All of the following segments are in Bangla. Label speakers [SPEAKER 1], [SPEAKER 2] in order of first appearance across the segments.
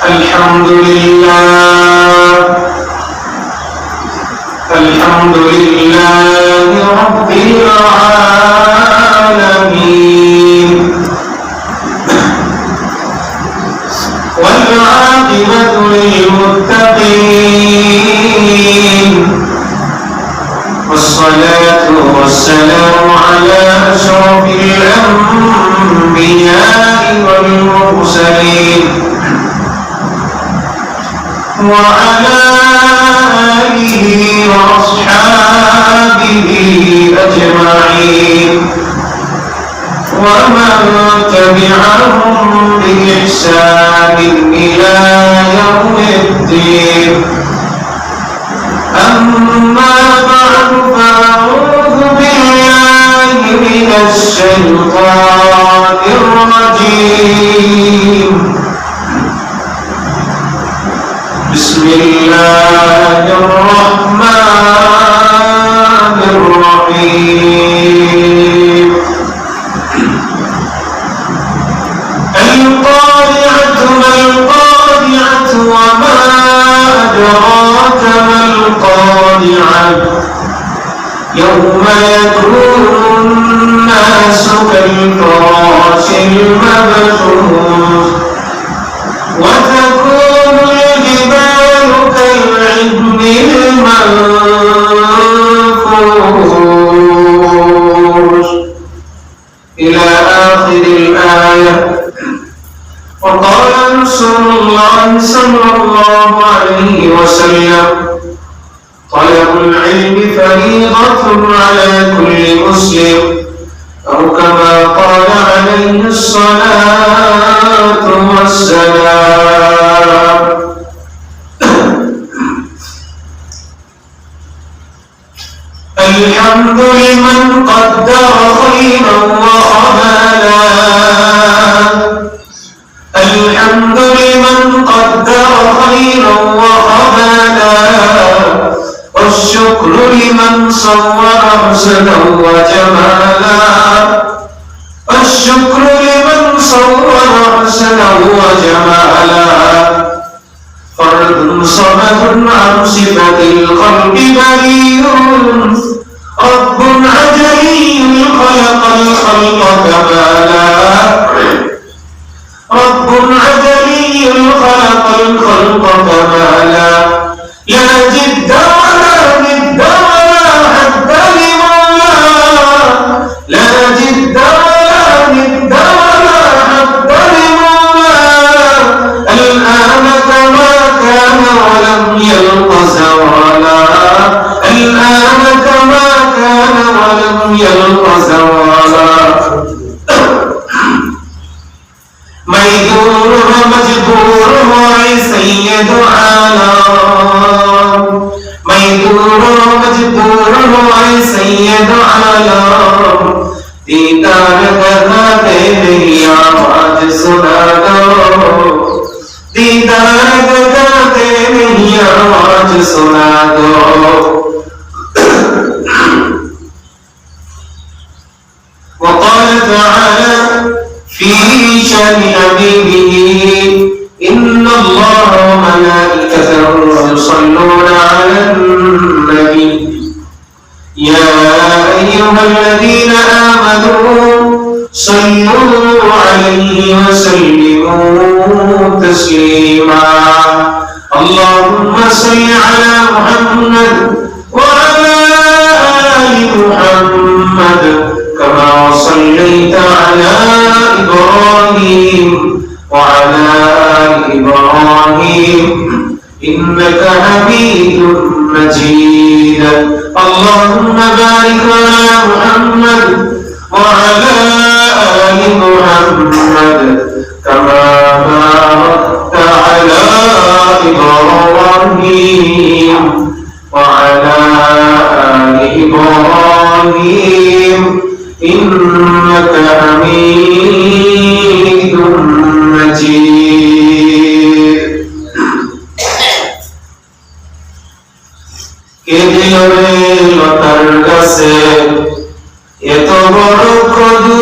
[SPEAKER 1] الحمد لله رب العالمين والعاقبة للمتقين والصلاة والسلام على أشرف الأنبياء والمرسلين وعلى آله وأصحابه أجمعين ومن تبعهم بإحسان إلى يوم الدين. أما بعد فأعوذ بالله من الشيطان الرجيم. بسم الله الرحمن الرحيم. القارعة ما القارعة وما أدراك ما القارعة يوم يكون الناس كالفراش المبثوث وتكون الجبال كالعهن المنفوش إلى آخر الآية. وقال رسول الله صلى الله عليه وسلم: طلب العلم فريضة على كل مسلم، أو كما قال عليه الصلاة والسلام. الحمد لمن قدر خيرا وخبالا، الحمد لمن قدر خيرا وخبالا، والشكر لمن صور حسنا وجمالا، الشكر لمن صور حسنا وجمالا. فرد صمد عن صفة الخلق بريء، رب عجلي خلق الخلق كمالا، رب عجلي خلق الخلق كمالا. لا جد ولا ند ولا حد لمولاه، لا جد ولا ند ولا حد لمولاه. الآن كما كان ولم يلق زوالا، الآن كما كان ولم يلق زوالا. ميدور ومجبور وسيد عالم، ميدور ومجبور وسيد عالم. دیدار کرتے نہیں آواز سنا دو، دیدار کرتے نہیں آواز سنا دو. وقال تعالى في شأن حبيبه: إن الله وملائكته يصلون على النبي يا أيها الذين آمنوا صلوا عليه وسلموا تسليما. اللهم صل على محمد وعلى آل محمد كما صليت على إبراهيم وعلى آل إبراهيم إنك حميد مجيد. اللهم بارك على محمد وعلى آل محمد كما باركت على إبراهيم وعلى آل إبراهيم إنك حميد مجيد. কে দিল রে লতার কাছে এত বড় কদু,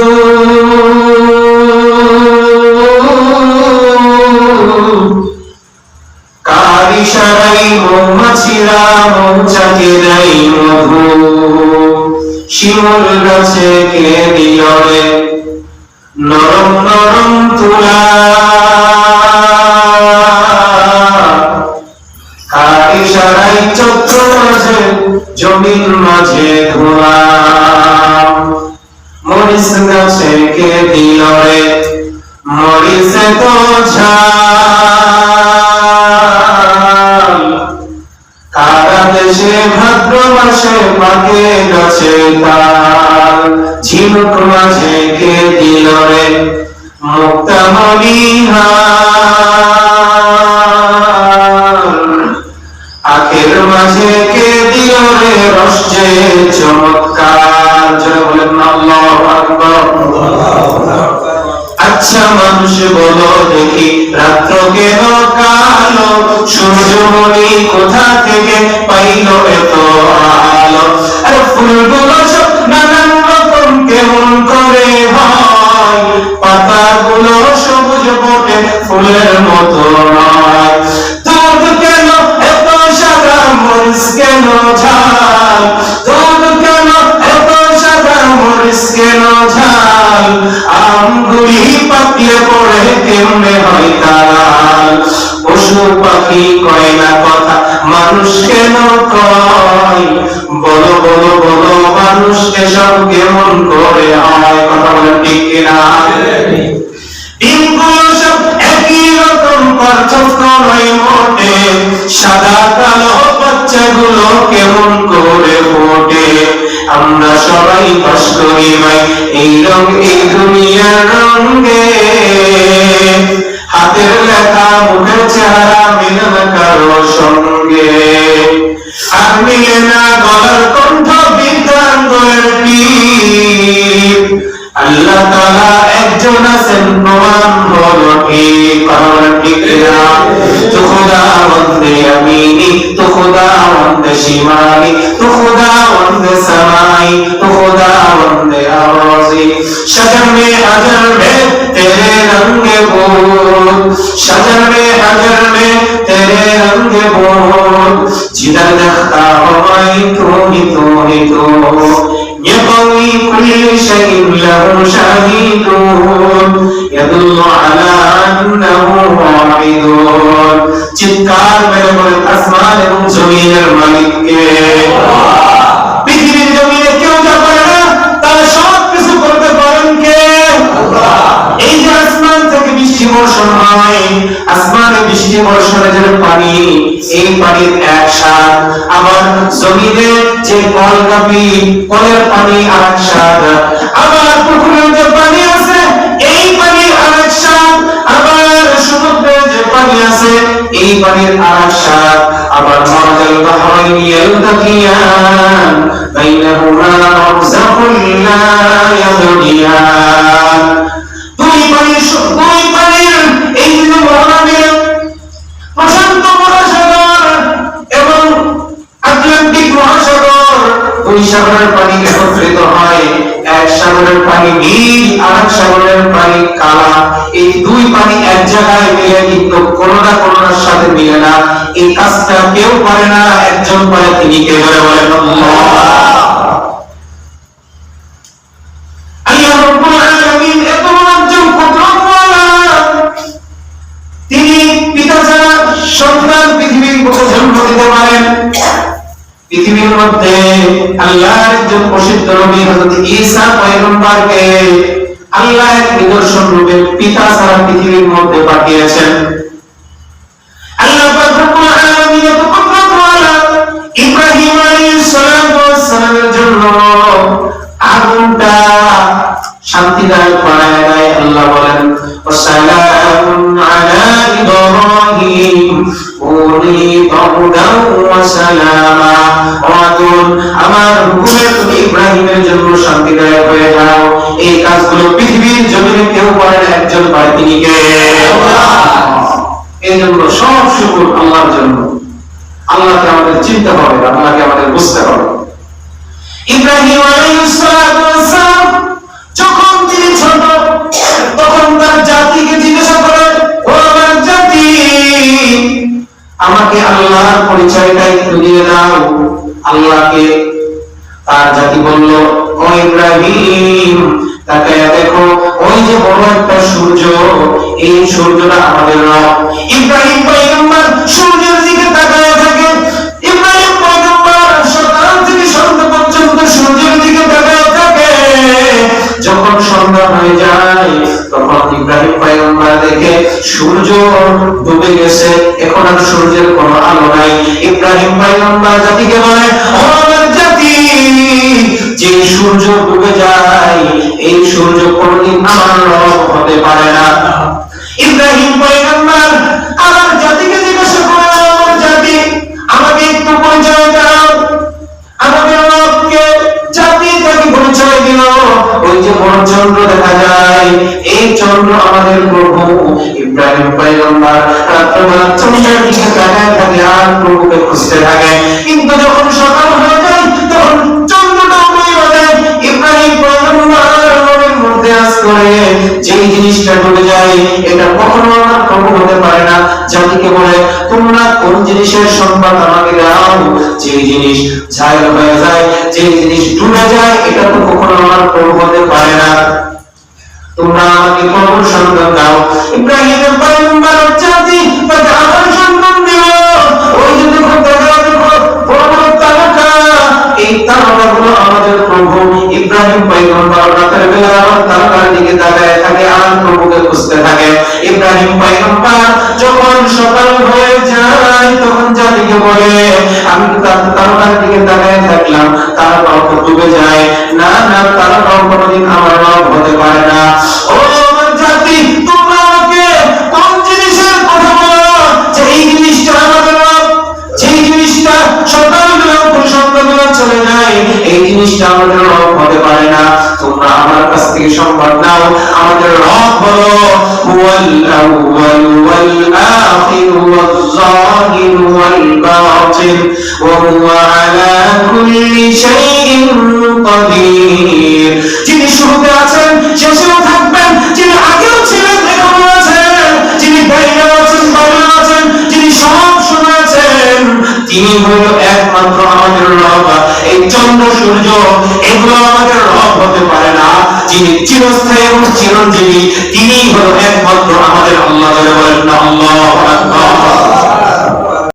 [SPEAKER 1] মৌমাছিরা মৌচাকে দেয় মধু, শিমুল গাছে কে দিল রে নরম নরম তুলা, কার ইশারায় চক্র মাঝে জমিন মাঝে ধোলা, মরিচ গাছে কে দিল রে মরিচে তো ঝাল, কারা দেশে ভাদ্র মাসে পাকে গাছে তাল, ঝিনুক মাঝে কে দিল রে মুক্তা মলিহার, আখের মাঝে কে দিল রে রস যে চমৎকার। যারা বলেন আল্লাহু আকবার। আচ্ছা মানুষ বলো দেখি রাত্র কেন কালো, সূর্যমণি কোথা থেকে পাইল এত আলো, আর ফুলগুলো সব নানান রকম কেমন করে হয়, পাতাগুলো সবুজ বটে ফুলের মতো নয়, দুধ কেন এত সাদা মরিচ কেন ঝাল, দুধ কেন এত সাদা মরিচ কেন ঝাল, আমগুলি পাকলে পরে কেমনে হয় তাল, পশু পাখি কয় না কথা মানুষ কেন কয়, বলো বলো বলো মানুষ এসব কেমন করে হয়, কথা বলেন ঠিক কিনা? ডিমগুলো সব একই রকম পার্থক্য নয় মোটে, সাদা কালো বাচ্চাগুলো কেমন করে ফোটে, আমরা সবাই বাস করি ভাই এই রং এই দুনিয়ার রঙে, হাতের লেখা মুখের চেহারা মিলে না কারো সঙ্গে, আর মিলে না গলার কণ্ঠ বিদ্যাঙ্গের টিপ, আল্লাহ তাআলা একজন আছেন প্রমাণ হলো ঠিক, কারণ ঠিক না তো খুদাবন্দে আমিনি তো খুদাবন্দে শিমালি তো খুদাবন্দে সামাই তো খুদাবন্দে আওয়াজি, शजर में हजर में तेरे रंग बोल, शजर में हजर में तेरे रंग बोल, जिधर देखता हूँ मैं तू ही तू ही तू, ये कौमी कुल शैء लहू शाहिदून यदुल्लु अला अन्नहु वाहिदून। चित्कार मेरे बोले आसमान एवं जमीনের মালিককে, পৃথিবীর জমিনে কেউ যা পারে না তারা সব কিছু করতে পারেন কে? এই যে আসমান থেকে বৃষ্টি বর্ষণ হয়, আসমানে বৃষ্টি বর্ষণে যে পানি, এই পানির এক স্বাদ, আবার জমিনে যে কলকাপি কলের পানি আরেক স্বাদ, আবার পুকুরের যে পানি আছে এই পানির আরেক স্বাদ, আবার সমুদ্রের যে পানি আছে এই পানির আরেক স্বাদ, আবার মারাজাল বাহরাইন ইয়ালতাকিয়ান বাইনাহুমা বারযাখুন লা ইয়াবগিয়ান। দুই পানির এই যে মহানবীর প্রশান্ত মহাসাগর এবং আটলান্টিক মহাসাগর, দুই সাগরের পানি একত্রিত হয়, এক সাগরের পানি নীল আর এক সাগরের পানি কালা, এই দুই পানি এক জায়গায় মিলে কিন্তু কোনটা কোনটার সাথে মিলে না, এই কাজটা কেউ পারে না, একজন পারে, তিনি কে? বলে বলেন আল্লাহ। আল্লাহ রাব্বুল আলামিন এত একজন কুদরতওয়ালা, তিনি পিতা ছাড়া সন্তান পৃথিবীর বুকে জন্ম দিতে পারেন। পৃথিবীর মধ্যে আল্লাহর একজন প্রসিদ্ধ নবী হযরত ঈসা পয়গম্বরকে আল্লাহ এক নিদর্শন রূপে পিতা ছাড়া পৃথিবীর মধ্যে পাঠিয়েছেন। আল্লাহ পাক রব্বুল আলামিন এত কুদরতওয়ালা, ইব্রাহিম আলাইহিস সালামের জন্য আগুনটা শান্তিদায়ক বানায় দেয়। আল্লাহ বলেন ওয়াসালামুন আলা ইব্রাহিম ওয়ালি বাউদাও ওয়া সালামা, ওয়াতুন আমার হুকুমে তুমি ইব্রাহিমের জন্য শান্তিদায়ক হয়ে যাও। এই কাজগুলো পৃথিবীর জমিনে কেউ পারে না, একজন পারে, তিনি কে? আল্লাহ। এই জন্য সব শুকর আল্লাহর জন্য। আল্লাহকে আমাদের চিনতে হবে, আল্লাহকে আমাদের বুঝতে হবে। ইব্রাহিম আলাইহিস সালাম যখন তিনি ছোট, তখন তার জাতিকে জিজ্ঞাসা করেন, ও আমার জাতি, আমাকে আল্লাহর পরিচয়টা একটু দিয়ে দাও। আল্লাহকে তার জাতি বলল, ও ইব্রাহিম তাকায়া দেখো, ওই যে বড় একটা সূর্য, এই সূর্যটা আমাদের রব। ইব্রাহিম পয়গম্বর সূর্যের দিকে তাকায়া থাকে। ইব্রাহিম পয়গম্বর সকাল থেকে সন্ধ্যা পর্যন্ত সূর্যের দিকে তাকায়া থাকে। যখন সন্ধ্যা হয়ে যায় তখন ইব্রাহিম পয়গম্বর দেখে সূর্য ডুবে গেছে, এখন আর সূর্যের কোনো আলো নাই। ইব্রাহিম পয়গম্বর জাতিকে বলে, ও আমার জাতি, যে সূর্য ডুবে যায় এই সূর্য কোনদিন আমার রব হতে পারে না। ইব্রাহিম পয়গম্বর আমার জাতিকে জিজ্ঞাসা করে, আমার জাতি আমাকে একটু পরিচয় দাও, আমাদের রবকে। জাতি তাকে পরিচয় দিল। ওই যে বড় চন্দ্র দেখা যায়, এই চন্দ্র আমাদের প্রভু। ইব্রাহিম পয়গম্বর রাত্রবেলা চন্দ্রের দিকে তাকায় থাকে আর প্রভুকে খুঁজতে থাকে, কিন্তু যখন সকাল হয়ে যায় তখন চন্দ্রটা উড়ে যায়। ইব্রাহিম পয়গম্বর মনের মধ্যে আস করে, যেই জিনিসটা ডুবে যায় এটা কখনো আমার প্রভু হতে পারে না। জাতিকে বলে, তোমরা কোন জিনিসের সংবাদ আমাকে দাও, যে জিনিস ছায়া হয়ে যায়, যে জিনিস ডুবে যায়, এটা তো কখনো আমার প্রভু হতে পারে না। তোমরা আমাকে প্রভুর সন্ধান দাও। ইব্রাহিমের পয়গম্বর জাতি তাকে আবার সন্ধান দিল। ওই যে দেখো, দেখো বড় বড় তারকা, এই তারকাগুলো আমাদের প্রভু। ইব্রাহিম পয়গম্বর রাতের বেলা আবার তারকার দিকে তাকায় থাকে আর প্রভুকে খুঁজতে থাকে। ইব্রাহিম পয়গম্বর যখন সকাল হয়ে যায় তখন জাতিকে বলে, আমি তারকার দিকে তাকায় থাকলাম, তারকাও তো ডুবে যায়। না না, তারকাও কোনোদিন আমার রব হতে পারে না। ও আমার জাতি, তোমরা আমাকে কোন জিনিসের কথা বলো যে এই জিনিসটা আমাদের রব, যেই জিনিসটা সকালবেলা সন্ধ্যাবেলা চলে যায়, এই জিনিসটা আমাদের রব হতে পারে না। তোমরা আমার কাছ থেকে সংবাদ নাও, আমাদের রব হলো হুয়াল আউয়াল ওয়াল আখির ওয়াল যাহির ওয়াল বাতিন ওয়া হুয়া আলা কুল্লি শাইইন কাদির। যিনি শুরুতে আছেন, শেষেও থাকবেন, যিনি আগেও ছিলেন, এখনো আছেন, যিনি বাইরে আছেন, বাইরে আছেন, যিনি সব সময় আছেন, তিনি হলো একমাত্র আমাদের রব। এই চন্দ্র সূর্য এগুলো আমাদের রব হতে পারে না। যিনি চিরস্থায়ী এবং চিরঞ্জীবী, তিনি হলো একমাত্র আমাদের আল্লাহ। বলেন না আল্লাহু আকবার।